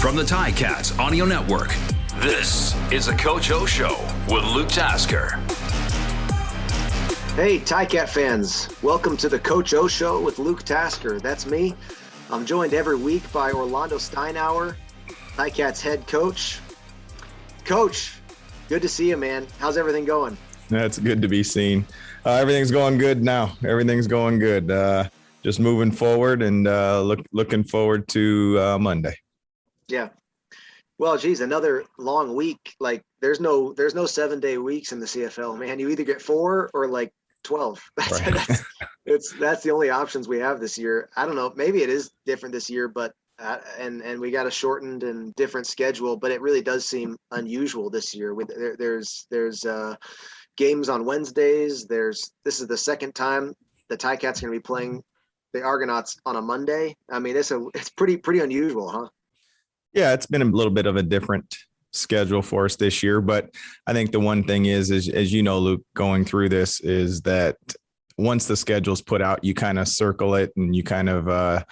From the Ticats Audio Network, this is the Coach O Show with Luke Tasker. Hey, Ticat fans. Welcome to the Coach O Show with Luke Tasker. That's me. I'm joined every week by Orlondo Steinauer, Ticats head coach. Coach, good to see you, man. How's everything going? That's good to be seen. Everything's going good now. Everything's going good. Just moving forward and looking forward to Monday. Yeah. Well, geez, another long week. Like there's no 7-day weeks in the CFL, man. You either get 4 or like 12. That's the only options we have this year. I don't know. Maybe it is different this year, but and we got a shortened and different schedule, but it really does seem unusual this year. There's games on Wednesdays. This is the second time the Ticats are going to be playing the Argonauts on a Monday. I mean, it's pretty unusual, huh? Yeah, it's been a little bit of a different schedule for us this year, but I think the one thing is as you know, Luke, going through this is that once the schedule's put out, you kind of circle it and you kind of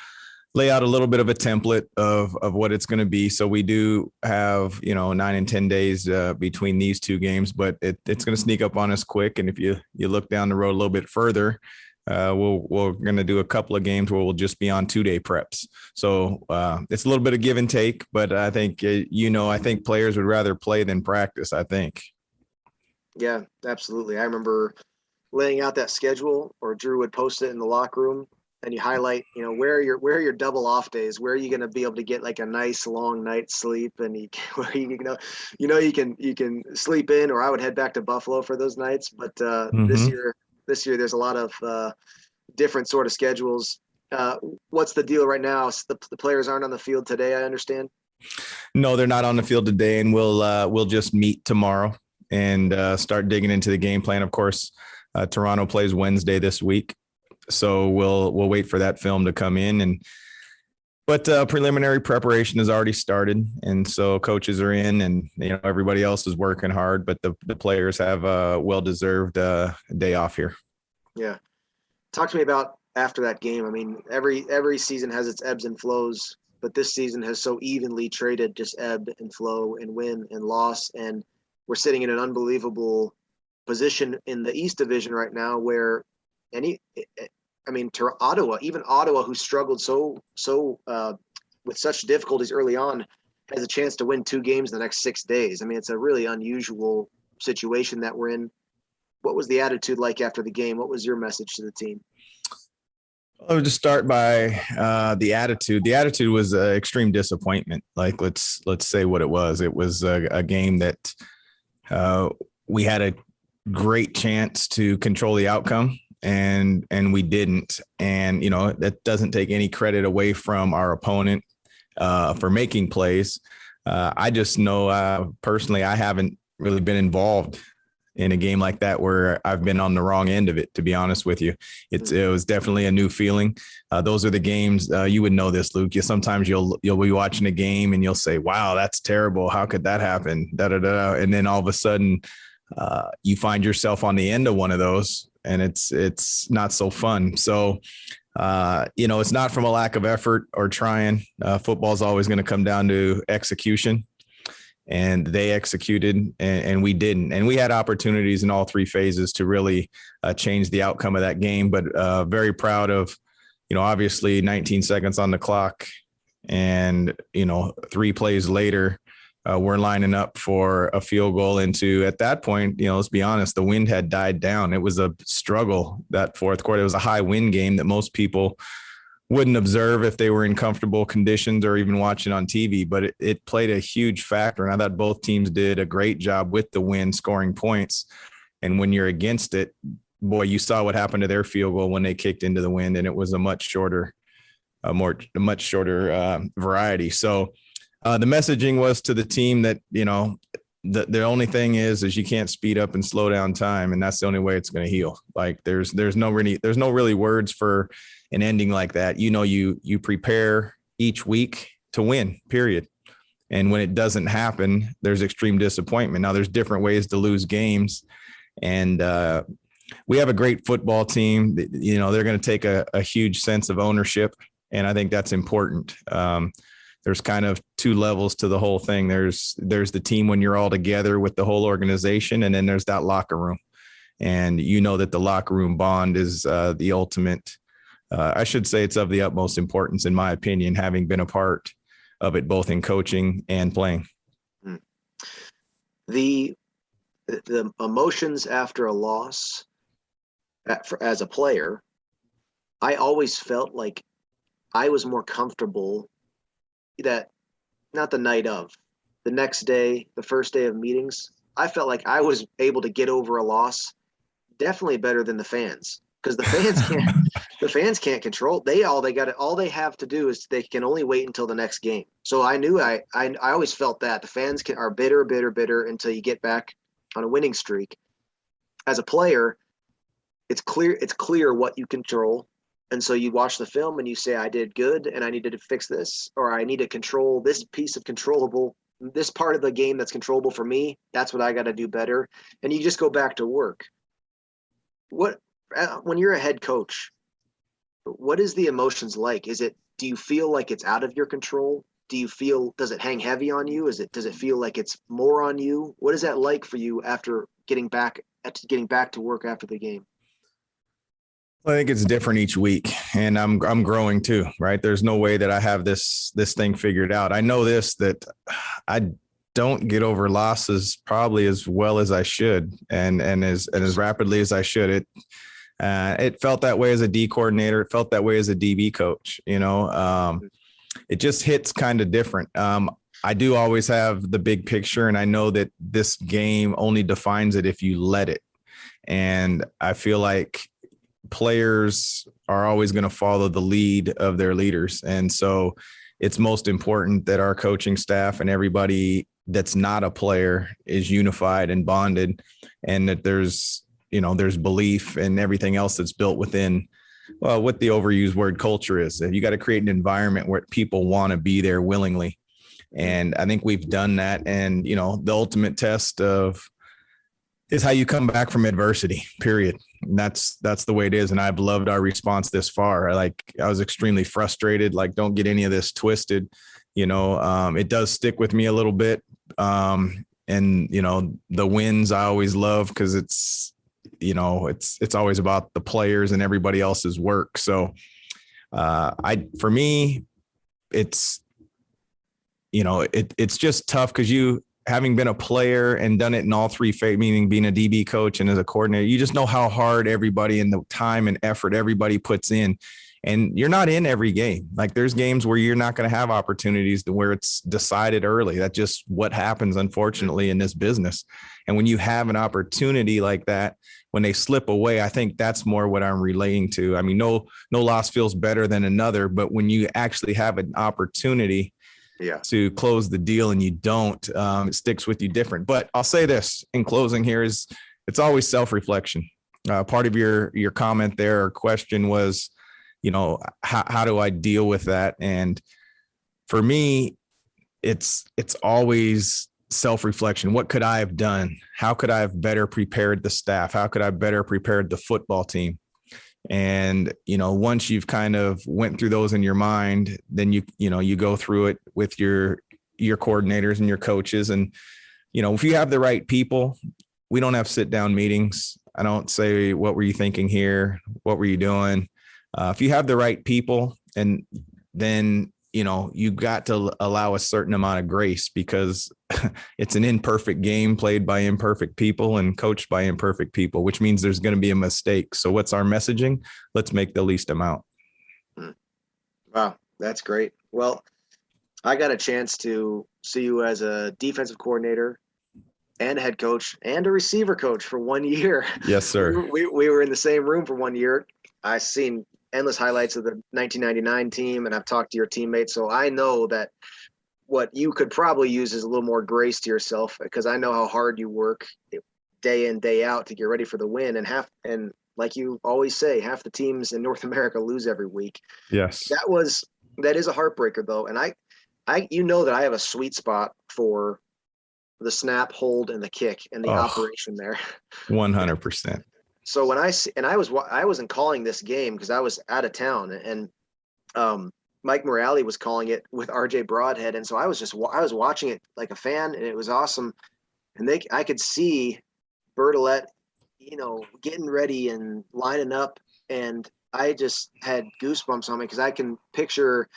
lay out a little bit of a template of what it's going to be. So we do have, 9 and 10 days between these two games, but it's going to sneak up on us quick. And if you look down the road a little bit further, we're going to do a couple of games where we'll just be on 2-day preps. So it's a little bit of give and take, but I think, I think players would rather play than practice, I think. Yeah, absolutely. I remember laying out that schedule, or Drew would post it in the locker room, and you highlight, where are your double off days? Where are you going to be able to get like a nice long night's sleep, and you can sleep in, or I would head back to Buffalo for those nights. But This year, there's a lot of different sort of schedules. What's the deal right now? The players aren't on the field today, I understand. No, they're not on the field today, and we'll just meet tomorrow and start digging into the game plan. Of course, Toronto plays Wednesday this week, so we'll wait for that film to come in. But preliminary preparation has already started, and so coaches are in, and everybody else is working hard. But the players have a well-deserved day off here. Yeah, talk to me about after that game. I mean, every season has its ebbs and flows, but this season has so evenly traded just ebb and flow and win and loss, and we're sitting in an unbelievable position in the East Division right now, where Ottawa, who struggled so with such difficulties early on, has a chance to win 2 games in the next 6 days. I mean, it's a really unusual situation that we're in. What was the attitude like after the game? What was your message to the team? I would just start by the attitude. The attitude was extreme disappointment. Like, let's say what it was. It was a game that we had a great chance to control the outcome, and we didn't. And that doesn't take any credit away from our opponent for making plays. I just know personally, I haven't really been involved in a game like that where I've been on the wrong end of it, to be honest with you. It was definitely a new feeling. Those are the games, you would know this, Luke. Sometimes you'll be watching a game and you'll say, wow, that's terrible. How could that happen? And then all of a sudden you find yourself on the end of one of those, and it's not so fun. So, it's not from a lack of effort or trying. Football is always going to come down to execution. And they executed, and we didn't. And we had opportunities in all 3 phases to really change the outcome of that game. But very proud of, obviously 19 seconds on the clock, and 3 plays later, we're lining up for a field goal into. At that point, let's be honest, the wind had died down. It was a struggle that fourth quarter. It was a high wind game that most people wouldn't observe if they were in comfortable conditions or even watching on TV, but it played a huge factor. And I thought both teams did a great job with the wind scoring points. And when you're against it, boy, you saw what happened to their field goal when they kicked into the wind, and it was a much shorter variety. So the messaging was to the team that, the only thing is you can't speed up and slow down time. And that's the only way it's going to heal. Like there's no really words for an ending like that. You prepare each week to win, period. And when it doesn't happen, there's extreme disappointment. Now there's different ways to lose games. And we have a great football team. They're going to take a huge sense of ownership. And I think that's important. there's kind of two levels to the whole thing. There's the team when you're all together with the whole organization, and then there's that locker room. And you know that the locker room bond is the ultimate. I should say it's of the utmost importance, in my opinion, having been a part of it both in coaching and playing. The emotions after a loss as a player, I always felt like I was more comfortable that not the night of, the next day, the first day of meetings, I felt like I was able to get over a loss definitely better than the fans, because the fans can't control. All they have to do is they can only wait until the next game. So I knew I always felt that the fans are bitter until you get back on a winning streak. As a player, it's clear what you control. And so you watch the film and you say, I did good and I needed to fix this, or I need to control this piece of this part of the game that's controllable for me. That's what I got to do better. And you just go back to work. When you're a head coach, what is the emotions like? Do you feel like it's out of your control? Does it hang heavy on you? Does it feel like it's more on you? What is that like for you after getting back to work after the game? I think it's different each week, and I'm growing too, right? There's no way that I have this thing figured out. I know that I don't get over losses probably as well as I should, and as rapidly as I should. It felt that way as a D coordinator. It felt that way as a DB coach. It just hits kind of different. I do always have the big picture, and I know that this game only defines it if you let it. And I feel like players are always going to follow the lead of their leaders. And so it's most important that our coaching staff and everybody that's not a player is unified and bonded, and that there's belief and everything else that's built within, well, what the overused word culture is. You got to create an environment where people want to be there willingly. And I think we've done that. And, the ultimate test is how you come back from adversity, period. And that's the way it is. And I've loved our response this far. I was extremely frustrated. Don't get any of this twisted. It does stick with me a little bit. And the wins I always love, because it's always about the players and everybody else's work. So for me, it's just tough, because having been a player and done it in all three phases, meaning being a DB coach and as a coordinator, you just know how hard everybody and the time and effort everybody puts in. And you're not in every game. There's games where you're not going to have opportunities where it's decided early. That's just what happens, unfortunately, in this business. And when you have an opportunity like that, when they slip away, I think that's more what I'm relating to. I mean, no loss feels better than another, but when you actually have an opportunity to close the deal and you don't, it sticks with you different. But I'll say this in closing here is it's always self-reflection. Part of your comment there or question was, how do I deal with that? And for me, it's always self-reflection. What could I have done? How could I have better prepared the staff? How could I have better prepared the football team? And, once you've kind of went through those in your mind, then you go through it with your coordinators and your coaches. And, if you have the right people, we don't have sit down meetings. I don't say, what were you thinking here? What were you doing? If you have the right people, and then, you got to allow a certain amount of grace, because it's an imperfect game played by imperfect people and coached by imperfect people, which means there's going to be a mistake. So what's our messaging? Let's make the least amount. Wow, that's great. Well, I got a chance to see you as a defensive coordinator and a head coach and a receiver coach for 1 year. Yes, sir. We were in the same room for 1 year. I've seen endless highlights of the 1999 team, and I've talked to your teammates. So I know that what you could probably use is a little more grace to yourself, because I know how hard you work day in, day out to get ready for the win. And like you always say, half the teams in North America lose every week. Yes. That is a heartbreaker though. And I that I have a sweet spot for the snap, hold, and the kick and the operation there. 100%. So when I wasn't calling this game because I was out of town, and Mike Morale was calling it with RJ Broadhead. And so I was watching it like a fan, and it was awesome. And I could see Bertolet, getting ready and lining up. And I just had goosebumps on me because I can picture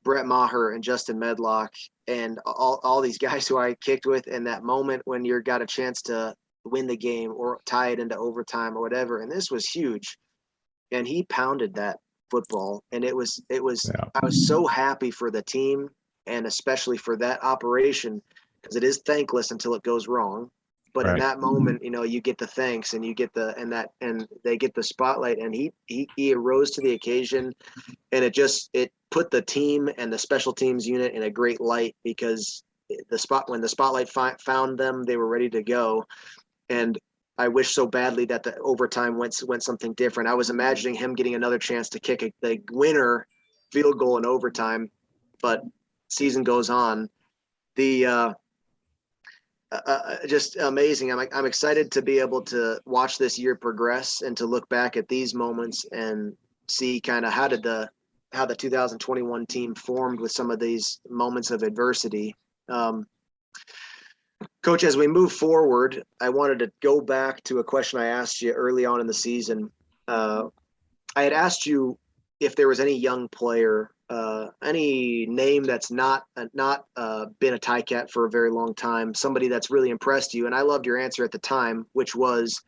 Brett Maher and Justin Medlock and all these guys who I kicked with in that moment when you got a chance to win the game or tie it into overtime or whatever. And this was huge. And he pounded that football. And it was, I was so happy for the team and especially for that operation, because it is thankless until it goes wrong. But in that moment, you get the thanks and you get and they get the spotlight, and he arose to the occasion, and it put the team and the special teams unit in a great light, because when the spotlight found them, they were ready to go. And I wish so badly that the overtime went something different. I was imagining him getting another chance to kick the winner field goal in overtime, but season goes on. Just amazing. I'm excited to be able to watch this year progress and to look back at these moments and see kind of how the 2021 team formed with some of these moments of adversity. Coach, as we move forward, I wanted to go back to a question I asked you early on in the season. I had asked you if there was any young player, any name that's not been a Ticat for a very long time, somebody that's really impressed you. And I loved your answer at the time, which was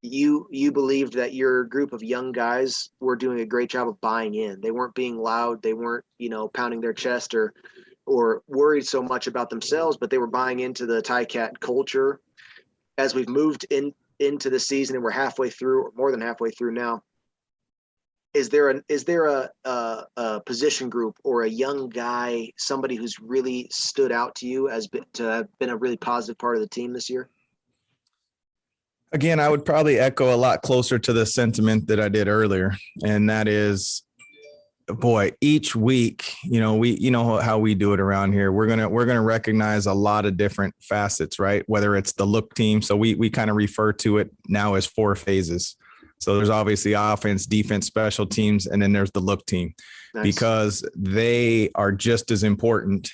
you believed that your group of young guys were doing a great job of buying in. They weren't being loud. They weren't, pounding their chest or worried so much about themselves, but they were buying into the Ticat culture. As we've moved into the season and we're halfway through, or more than halfway through now, is there a position group or a young guy, somebody who's really stood out to you to have been a really positive part of the team this year? Again, I would probably echo a lot closer to the sentiment that I did earlier. And that is, boy, each week, how we do it around here. We're going to recognize a lot of different facets, right? Whether it's the look team. So we kind of refer to it now as 4 phases. So there's obviously offense, defense, special teams, and then there's the look team. Nice. Because they are just as important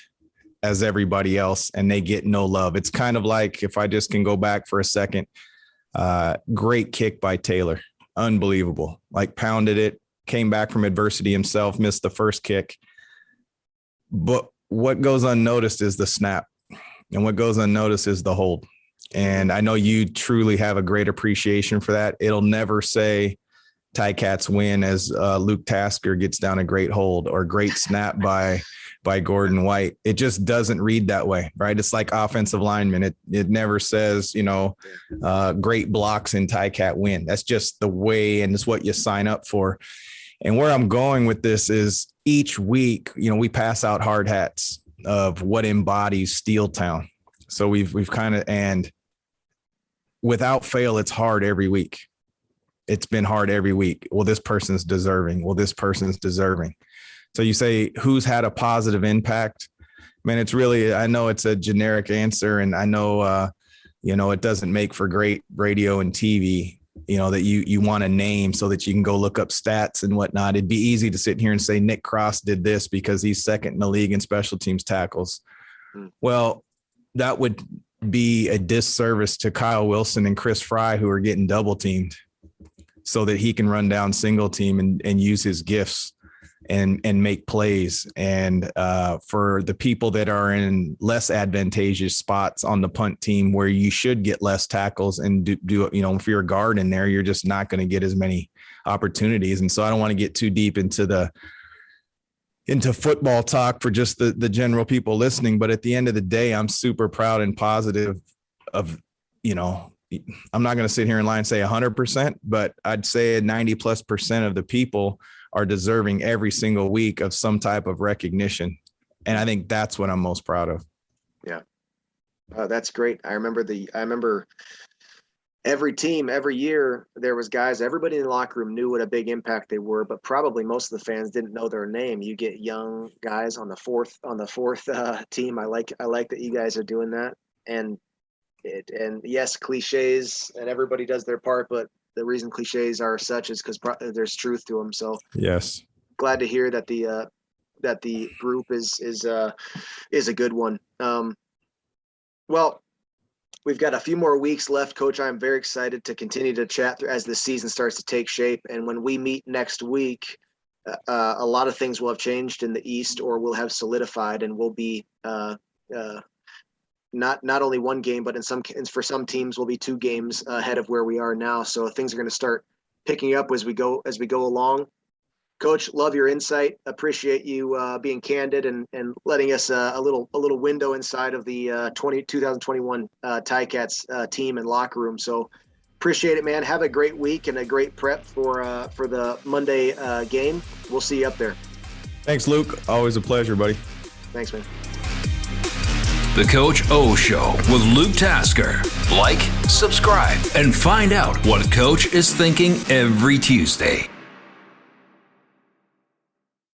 as everybody else and they get no love. It's kind of like, if I just can go back for a second, great kick by Taylor. Unbelievable. Like pounded it, came back from adversity himself, missed the first kick. But what goes unnoticed is the snap. And what goes unnoticed is the hold. And I know you truly have a great appreciation for that. It'll never say Ticats win as Luke Tasker gets down a great hold or great snap by Gordon White. It just doesn't read that way, right? It's like offensive linemen. It never says, great blocks in Ticat win. That's just the way, and it's what you sign up for. And where I'm going with this is each week, we pass out hard hats of what embodies Steel Town. So we've kind of, and without fail, it's hard every week. It's been hard every week. Well, this person's deserving. Well, this person's deserving. So you say, who's had a positive impact? Man, it's really, I know it's a generic answer, and I know, it doesn't make for great radio and TV, that you want to name so that you can go look up stats and whatnot. It'd be easy to sit here and say Nick Cross did this because he's second in the league in special teams tackles. Well, that would be a disservice to Kyle Wilson and Chris Fry, who are getting double teamed, so that he can run down single team and use his gifts and make plays. And for the people that are in less advantageous spots on the punt team where you should get less tackles and do if you're a guard in there, you're just not going to get as many opportunities. And so I don't want to get too deep into football talk for just the general people listening. But at the end of the day, I'm super proud and positive of, I'm not going to sit here and lie and say 100%, but I'd say 90+% of the people are deserving every single week of some type of recognition. And I think that's what I'm most proud of. Yeah. That's great. I remember every team, every year, there was guys, everybody in the locker room knew what a big impact they were, but probably most of the fans didn't know their name. You get young guys on the fourth team. I like that you guys are doing that. And yes, cliches, and everybody does their part, but the reason cliches are such is because there's truth to them. So yes, glad to hear that the that the group is a good one. Well, we've got a few more weeks left, Coach. I'm very excited to continue to chat through as the season starts to take shape. And when we meet next week, a lot of things will have changed in the East, or will have solidified, and will be not only one game, but for some teams will be 2 games ahead of where we are now. So things are going to start picking up as we go along. Coach, love your insight. Appreciate you being candid and letting us a little window inside of the 2021 Ticats team and locker room. So appreciate it, man. Have a great week and a great prep for the Monday game. We'll see you up there. Thanks, Luke. Always a pleasure, buddy. Thanks, man. The Coach O Show with Luke Tasker. Like, subscribe, and find out what Coach is thinking every Tuesday.